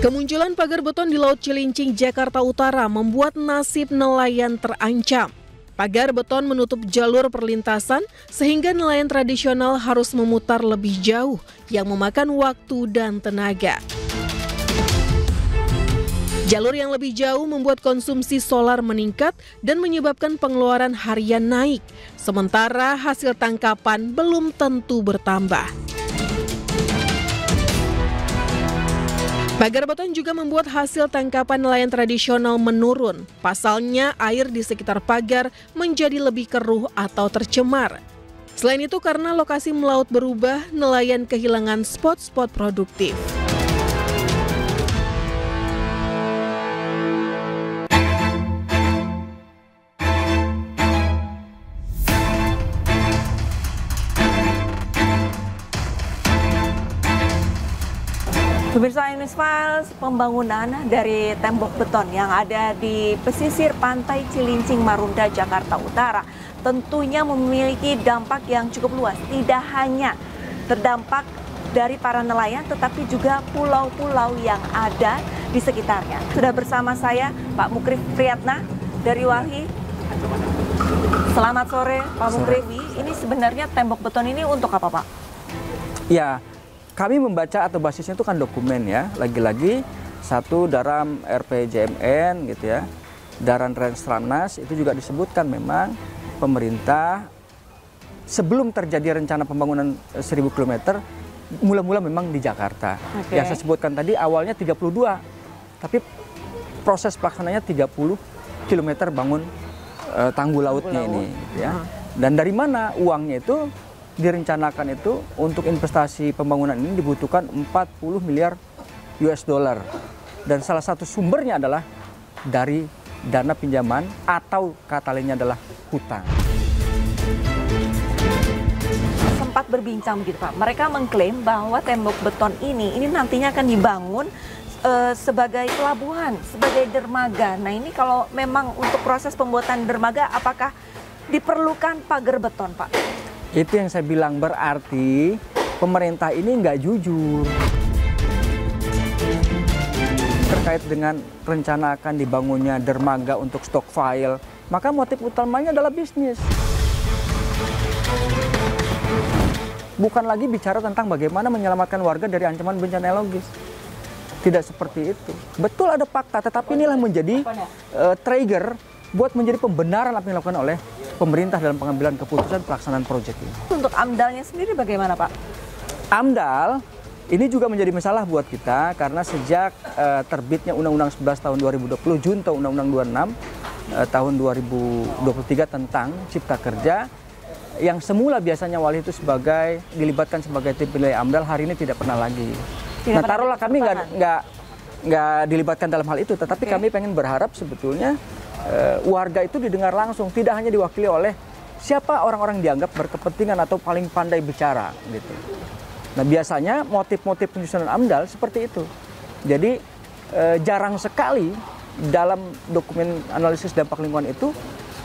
Kemunculan pagar beton di Laut Cilincing, Jakarta Utara membuat nasib nelayan terancam. Pagar beton menutup jalur perlintasan sehingga nelayan tradisional harus memutar lebih jauh yang memakan waktu dan tenaga. Jalur yang lebih jauh membuat konsumsi solar meningkat dan menyebabkan pengeluaran harian naik, sementara hasil tangkapan belum tentu bertambah. Pagar beton juga membuat hasil tangkapan nelayan tradisional menurun. Pasalnya, air di sekitar pagar menjadi lebih keruh atau tercemar. Selain itu, karena lokasi melaut berubah, nelayan kehilangan spot-spot produktif. Pemirsa News Files, pembangunan dari tembok beton yang ada di pesisir pantai Cilincing, Marunda, Jakarta Utara tentunya memiliki dampak yang cukup luas. Tidak hanya terdampak dari para nelayan, tetapi juga pulau-pulau yang ada di sekitarnya. Sudah bersama saya Pak Mukrif Priyatna dari Walhi. Selamat sore Pak Mukrif. Ini sebenarnya tembok beton ini untuk apa, Pak? Ya, kami membaca atau basisnya itu kan dokumen ya, lagi-lagi satu dalam RPJMN gitu ya, dalam Renstranas itu juga disebutkan memang pemerintah sebelum terjadi rencana pembangunan 1000 km, mula-mula memang di Jakarta. Yang saya sebutkan tadi awalnya 32, tapi proses pelaksananya 30 km bangun tanggul lautnya ini gitu ya. Dan dari mana uangnya itu? Direncanakan itu untuk investasi pembangunan ini dibutuhkan 40 miliar US dollar. Dan salah satu sumbernya adalah dari dana pinjaman atau kata lainnya adalah hutang. Sempat berbincang gitu Pak, mereka mengklaim bahwa tembok beton ini nantinya akan dibangun sebagai pelabuhan, sebagai dermaga. Nah ini kalau memang untuk proses pembuatan dermaga, apakah diperlukan pagar beton Pak? Itu yang saya bilang, berarti pemerintah ini nggak jujur terkait dengan rencana akan dibangunnya dermaga untuk stockpile. Maka motif utamanya adalah bisnis. Bukan lagi bicara tentang bagaimana menyelamatkan warga dari ancaman bencana ekologis. Tidak seperti itu. Betul ada fakta, tetapi inilah menjadi trigger buat menjadi pembenaran apa yang dilakukan oleh pemerintah dalam pengambilan keputusan pelaksanaan proyek ini. Untuk AMDAL-nya sendiri bagaimana Pak? AMDAL ini juga menjadi masalah buat kita karena sejak terbitnya Undang-Undang 11 tahun 2020, junto Undang-Undang 26 tahun 2023 tentang Cipta Kerja, yang semula biasanya Walhi itu dilibatkan sebagai tim penilai AMDAL, hari ini tidak pernah lagi. Nah taruhlah kami nggak dilibatkan dalam hal itu, tetapi kami pengen berharap sebetulnya warga itu didengar langsung, tidak hanya diwakili oleh siapa orang-orang dianggap berkepentingan atau paling pandai bicara gitu. Nah biasanya motif-motif penyusunan AMDAL seperti itu. Jadi jarang sekali dalam dokumen analisis dampak lingkungan itu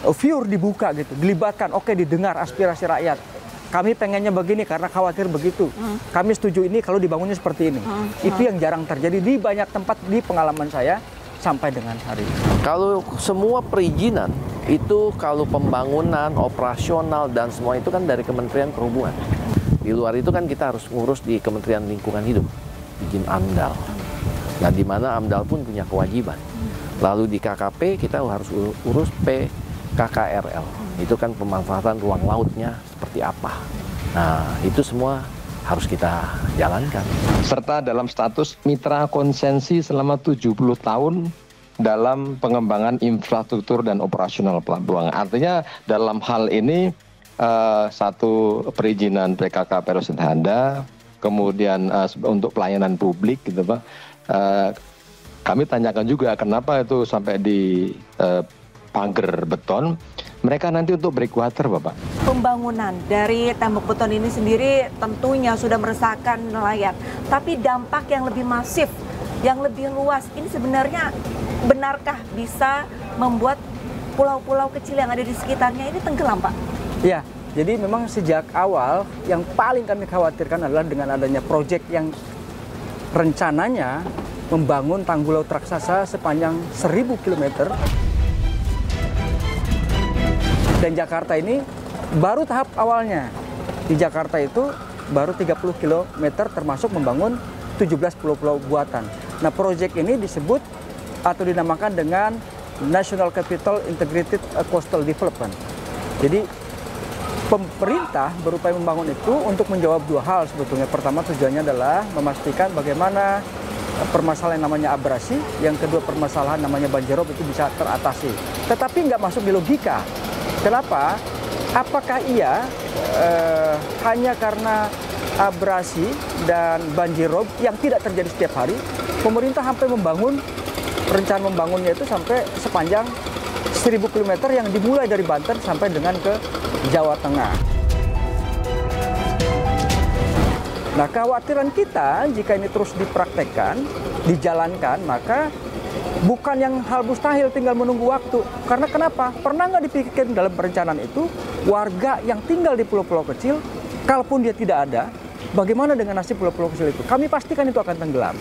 viewer dibuka gitu, dilibatkan, oke didengar aspirasi rakyat. Kami pengennya begini karena khawatir begitu. Kami setuju ini kalau dibangunnya seperti ini. Itu yang jarang terjadi di banyak tempat di pengalaman saya sampai dengan hari ini. Kalau semua perizinan itu kalau pembangunan, operasional dan semua itu kan dari Kementerian Perhubungan. Di luar itu kan kita harus ngurus di Kementerian Lingkungan Hidup, izin AMDAL. Nah di mana AMDAL pun punya kewajiban. Lalu di KKP kita harus urus PKKRL. Itu kan pemanfaatan ruang lautnya seperti apa. Nah itu semua harus kita jalankan. Serta dalam status mitra konsensi selama 70 tahun dalam pengembangan infrastruktur dan operasional pelabuhan. Artinya dalam hal ini satu perizinan PKK Perosendahanda, kemudian untuk pelayanan publik gitu Pak. Kami tanyakan juga kenapa itu sampai di pagar beton. Mereka nanti untuk breakwater, Bapak. Pembangunan dari tembok beton ini sendiri tentunya sudah meresahkan nelayan. Tapi dampak yang lebih masif, yang lebih luas, ini sebenarnya benarkah bisa membuat pulau-pulau kecil yang ada di sekitarnya ini tenggelam, Pak? Ya, jadi memang sejak awal yang paling kami khawatirkan adalah dengan adanya proyek yang rencananya membangun tanggul laut raksasa sepanjang 1000 km. Dan Jakarta ini baru tahap awalnya. Di Jakarta itu baru 30 km termasuk membangun 17 pulau-pulau buatan. Nah, proyek ini disebut atau dinamakan dengan National Capital Integrated Coastal Development. Jadi pemerintah berupaya membangun itu untuk menjawab dua hal sebetulnya. Pertama, tujuannya adalah memastikan bagaimana permasalahan namanya abrasi, yang kedua permasalahan namanya banjirop itu bisa teratasi. Tetapi nggak masuk di logika. Kenapa? Apakah iya hanya karena abrasi dan banjirop yang tidak terjadi setiap hari, pemerintah sampai membangun, rencana membangunnya itu sampai sepanjang 1000 km yang dimulai dari Banten sampai dengan ke Jawa Tengah. Nah, kekhawatiran kita jika ini terus dipraktekkan, dijalankan, maka bukan yang hal mustahil, tinggal menunggu waktu. Karena kenapa? Pernah nggak dipikirkan dalam perencanaan itu, warga yang tinggal di pulau-pulau kecil, kalaupun dia tidak ada, bagaimana dengan nasib pulau-pulau kecil itu? Kami pastikan itu akan tenggelam.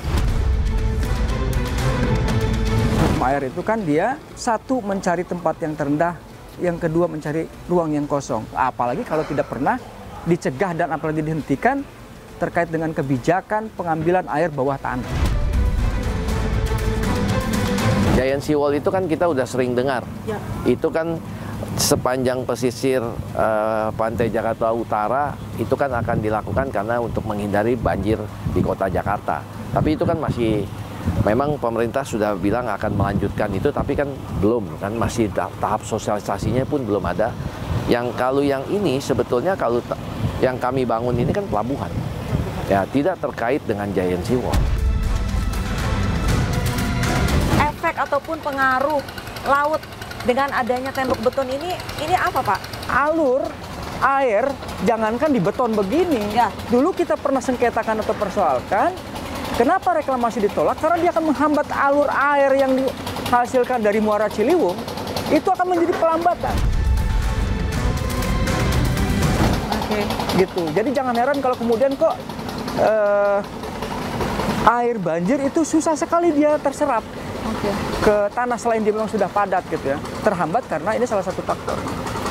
Air itu kan dia, satu mencari tempat yang terendah, yang kedua mencari ruang yang kosong. Apalagi kalau tidak pernah dicegah dan apalagi dihentikan terkait dengan kebijakan pengambilan air bawah tanah. Giant Sea Wall itu kan kita udah sering dengar. Ya. Itu kan sepanjang pesisir pantai Jakarta Utara itu kan akan dilakukan karena untuk menghindari banjir di kota Jakarta. Tapi itu kan masih, memang pemerintah sudah bilang akan melanjutkan itu, tapi kan belum, kan masih tahap sosialisasinya pun belum ada. Kalau yang ini sebetulnya kalau yang kami bangun ini kan pelabuhan, ya tidak terkait dengan Giant Sea Wall. Efek ataupun pengaruh laut dengan adanya tembok beton ini apa, Pak? Alur air, jangankan di beton begini. Ya. Dulu kita pernah sengketakan atau persoalkan, kenapa reklamasi ditolak? Karena dia akan menghambat alur air yang dihasilkan dari Muara Ciliwung, itu akan menjadi pelambatan. Oke. Gitu. Jadi jangan heran kalau kemudian kok air banjir itu susah sekali dia terserap ke tanah selain dia memang sudah padat gitu ya. Terhambat karena ini salah satu faktor.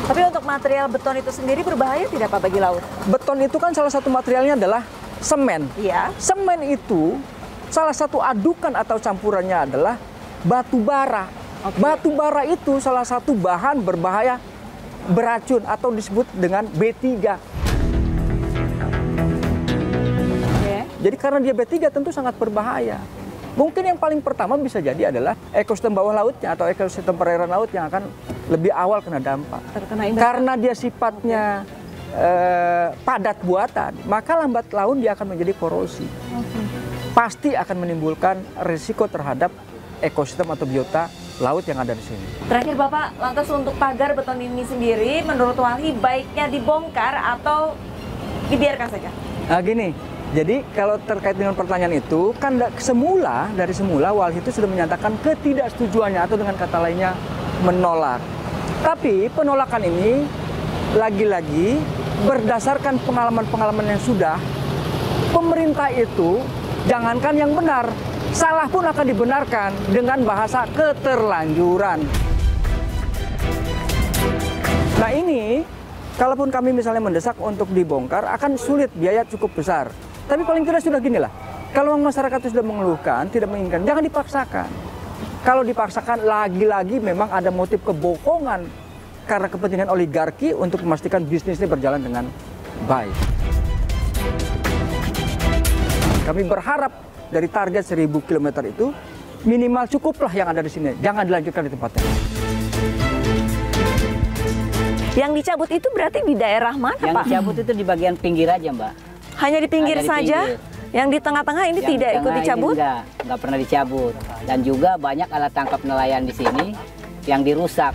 Tapi untuk material beton itu sendiri berbahaya tidak, Pak, bagi laut? Beton itu kan salah satu materialnya adalah semen. Iya. Semen itu salah satu adukan atau campurannya adalah batu bara. Batu bara itu salah satu bahan berbahaya, beracun atau disebut dengan B3. Jadi karena dia B3 tentu sangat berbahaya. Mungkin yang paling pertama bisa jadi adalah ekosistem bawah lautnya atau ekosistem perairan laut yang akan lebih awal kena dampak. Karena dia sifatnya padat buatan, maka lambat laun dia akan menjadi korosi. Pasti akan menimbulkan risiko terhadap ekosistem atau biota laut yang ada di sini. Terakhir, Bapak, lantas untuk pagar beton ini sendiri, menurut Walhi baiknya dibongkar atau dibiarkan saja? Nah, gini. Jadi kalau terkait dengan pertanyaan itu, kan dari semula Walhi itu sudah menyatakan ketidaksetujuannya atau dengan kata lainnya menolak. Tapi penolakan ini lagi-lagi berdasarkan pengalaman-pengalaman yang sudah, pemerintah itu jangankan yang benar, salah pun akan dibenarkan dengan bahasa keterlanjuran. Nah ini, kalaupun kami misalnya mendesak untuk dibongkar, akan sulit, biaya cukup besar. Tapi paling tidak sudah gini lah, kalau masyarakat itu sudah mengeluhkan, tidak menginginkan, jangan dipaksakan. Kalau dipaksakan, lagi-lagi memang ada motif kebohongan karena kepentingan oligarki untuk memastikan bisnis ini berjalan dengan baik. Kami berharap dari target 1000 km itu, minimal cukuplah yang ada di sini, jangan dilanjutkan di tempatnya. Yang dicabut itu berarti di daerah mana, Yang Pak? Yang dicabut itu di bagian pinggir aja, Mbak. Hanya di pinggir Hanya di saja? pinggir. Yang di tengah-tengah ini Yang tidak di ikut tengah dicabut? ini enggak pernah dicabut. Dan juga banyak alat tangkap nelayan di sini yang dirusak.